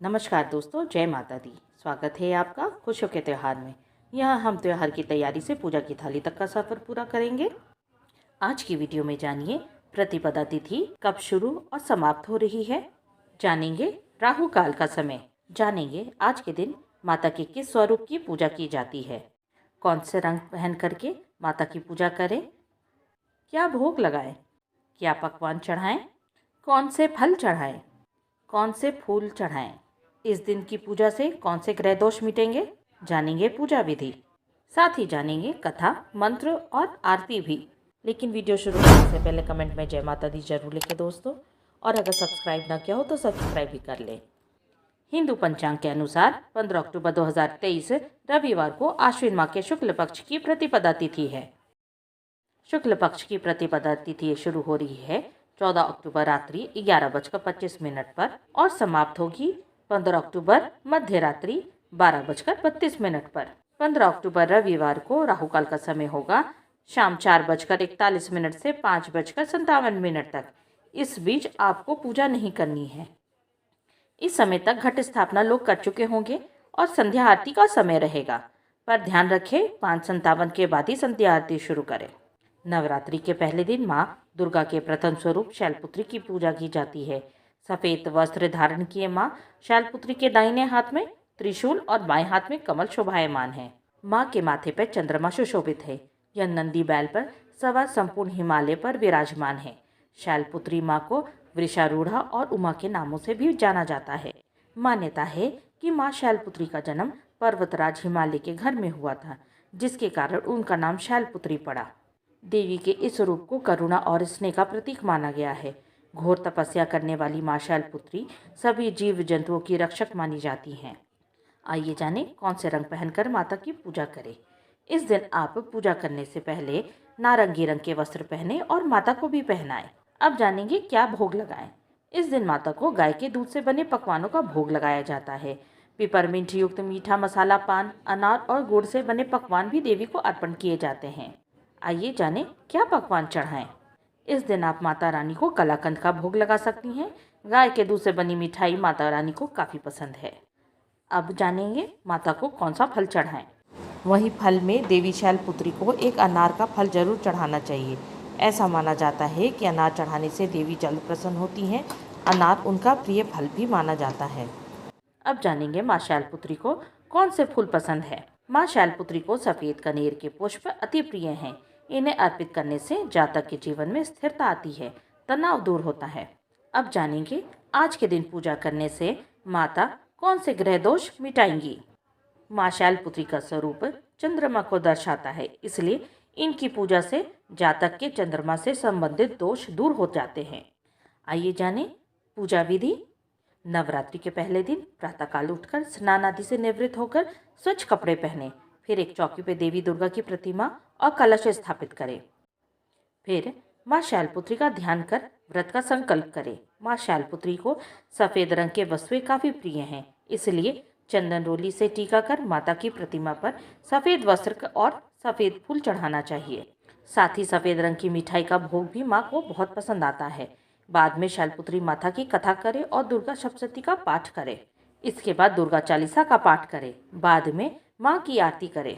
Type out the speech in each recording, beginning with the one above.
नमस्कार दोस्तों, जय माता दी। स्वागत है आपका खुशियों के त्यौहार में। यहाँ हम त्यौहार की तैयारी से पूजा की थाली तक का सफ़र पूरा करेंगे। आज की वीडियो में जानिए प्रतिपदा तिथि कब शुरू और समाप्त हो रही है। जानेंगे राहु काल का समय। जानेंगे आज के दिन माता के किस स्वरूप की पूजा की जाती है। कौन से रंग पहन करके माता की पूजा करें, क्या भोग लगाएं, क्या पकवान चढ़ाएं, कौन से फल चढ़ाएं, कौन से फूल चढ़ाएं। इस दिन की पूजा से कौन से ग्रह दोष मिटेंगे, जानेंगे पूजा विधि। साथ ही जानेंगे कथा, मंत्र और आरती भी। लेकिन वीडियो शुरू करने से पहले कमेंट में जय माता दी जरूर लिखें दोस्तों, और अगर सब्सक्राइब ना किया हो तो सब्सक्राइब भी कर लें। हिंदू पंचांग के अनुसार 15 अक्टूबर 2023 रविवार को आश्विन माह के शुक्ल पक्ष की प्रतिपदा तिथि है। शुक्ल पक्ष की प्रतिपदा तिथि शुरू हो रही है 14 अक्टूबर रात्रि 11:25 पर और समाप्त होगी 15 अक्टूबर मध्य रात्रि 12:32 पर। 15 अक्टूबर रविवार को राहु काल का समय होगा शाम 4:41 से 5:57 तक। इस बीच आपको पूजा नहीं करनी है। इस समय तक घट स्थापना लोग कर चुके होंगे और संध्या आरती का समय रहेगा, पर ध्यान रखें 5:57 के बाद ही संध्या आरती शुरू करें। नवरात्रि के पहले दिन माँ दुर्गा के प्रथम स्वरूप शैलपुत्री की पूजा की जाती है। सफेद वस्त्र धारण किए माँ शैलपुत्री के दाहिने हाथ में त्रिशूल और बाएं हाथ में कमल शोभायमान है। माँ के माथे पर चंद्रमा सुशोभित है। यह नंदी बैल पर सवार संपूर्ण हिमालय पर विराजमान है। शैलपुत्री माँ को वृषारूढ़ा और उमा के नामों से भी जाना जाता है। मान्यता है कि माँ शैलपुत्री का जन्म पर्वतराज हिमालय के घर में हुआ था, जिसके कारण उनका नाम शैलपुत्री पड़ा। देवी के इस रूप को करुणा और स्नेह का प्रतीक माना गया है। घोर तपस्या करने वाली माँ शैलपुत्री सभी जीव जंतुओं की रक्षक मानी जाती हैं। आइए जाने कौन से रंग पहनकर माता की पूजा करें। इस दिन आप पूजा करने से पहले नारंगी रंग के वस्त्र पहने और माता को भी पहनाएं। अब जानेंगे क्या भोग लगाएं। इस दिन माता को गाय के दूध से बने पकवानों का भोग लगाया जाता है। पिपरमिंट युक्त मीठा मसाला पान, अनार और गुड़ से बने पकवान भी देवी को अर्पण किए जाते हैं। आइए जाने क्या पकवान चढ़ाएं। इस दिन आप माता रानी को कलाकंद का भोग लगा सकती हैं। गाय के दूध से बनी मिठाई माता रानी को काफ़ी पसंद है। अब जानेंगे माता को कौन सा फल चढ़ाएं। वहीं फल में देवी शैलपुत्री को एक अनार का फल जरूर चढ़ाना चाहिए। ऐसा माना जाता है कि अनार चढ़ाने से देवी जल्द प्रसन्न होती हैं। अनार उनका प्रिय फल भी माना जाता है। अब जानेंगे माँ शैलपुत्री को कौन से फूल पसंद है। माँ शैलपुत्री को सफ़ेद कनेर के पुष्प अति प्रिय हैं। इन्हें अर्पित करने से जातक के जीवन में स्थिरता आती है, तनाव दूर होता है। अब जानेंगे आज के दिन पूजा करने से माता कौन से ग्रह दोष मिटाएंगी। माँ शैलपुत्री का स्वरूप चंद्रमा को दर्शाता है, इसलिए इनकी पूजा से जातक के चंद्रमा से संबंधित दोष दूर हो जाते हैं। आइए जाने पूजा विधि। नवरात्रि के पहले दिन प्रातःकाल उठकर स्नान आदि से निवृत्त होकर स्वच्छ कपड़े पहने। फिर एक चौकी पर देवी दुर्गा की प्रतिमा और कलश स्थापित करें। फिर माँ शैलपुत्री का ध्यान कर व्रत का संकल्प करें। माँ शैलपुत्री को सफ़ेद रंग के वस्तुएं काफ़ी प्रिय हैं, इसलिए चंदन रोली से टीका कर माता की प्रतिमा पर सफ़ेद वस्त्र और सफ़ेद फूल चढ़ाना चाहिए। साथ ही सफ़ेद रंग की मिठाई का भोग भी माँ को बहुत पसंद आता है। बाद में शैलपुत्री माता की कथा करें और दुर्गा सप्तशती का पाठ करें। इसके बाद दुर्गा चालीसा का पाठ करें। बाद में माँ की आरती करें।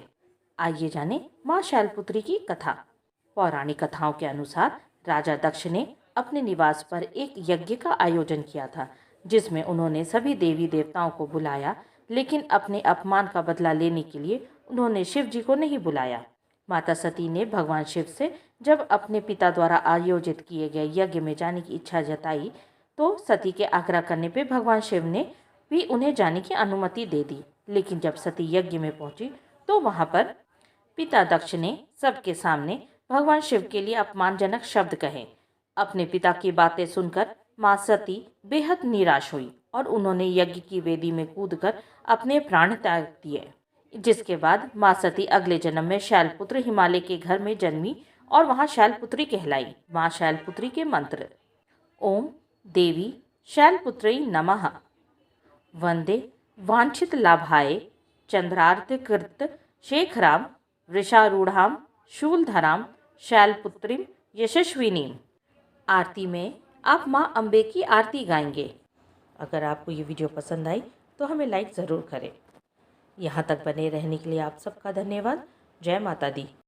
आइए जाने माँ शैलपुत्री की कथा। पौराणिक कथाओं के अनुसार राजा दक्ष ने अपने निवास पर एक यज्ञ का आयोजन किया था, जिसमें उन्होंने सभी देवी देवताओं को बुलाया, लेकिन अपने अपमान का बदला लेने के लिए उन्होंने शिव जी को नहीं बुलाया। माता सती ने भगवान शिव से जब अपने पिता द्वारा आयोजित किए गए यज्ञ में जाने की इच्छा जताई, तो सती के आग्रह करने पर भगवान शिव ने भी उन्हें जाने की अनुमति दे दी। लेकिन जब सती यज्ञ में पहुंची तो वहां पर पिता दक्ष ने सबके सामने भगवान शिव के लिए अपमानजनक शब्द कहे। अपने पिता की बातें सुनकर माँ सती बेहद निराश हुई और उन्होंने यज्ञ की वेदी में कूदकर अपने प्राण त्याग दिए। जिसके बाद माँ सती अगले जन्म में शैलपुत्र हिमालय के घर में जन्मी और वहाँ शैलपुत्री कहलाई। माँ शैलपुत्री के मंत्र। ओम देवी शैलपुत्री नमः। वंदे वांछित लाभाय चंद्रार्धकृत शेखराम वृषारूढ़ाम शूलधराम शैलपुत्रीम यशस्विनीम। आरती में आप माँ अम्बे की आरती गाएंगे। अगर आपको ये वीडियो पसंद आई तो हमें लाइक ज़रूर करें। यहाँ तक बने रहने के लिए आप सबका धन्यवाद। जय माता दी।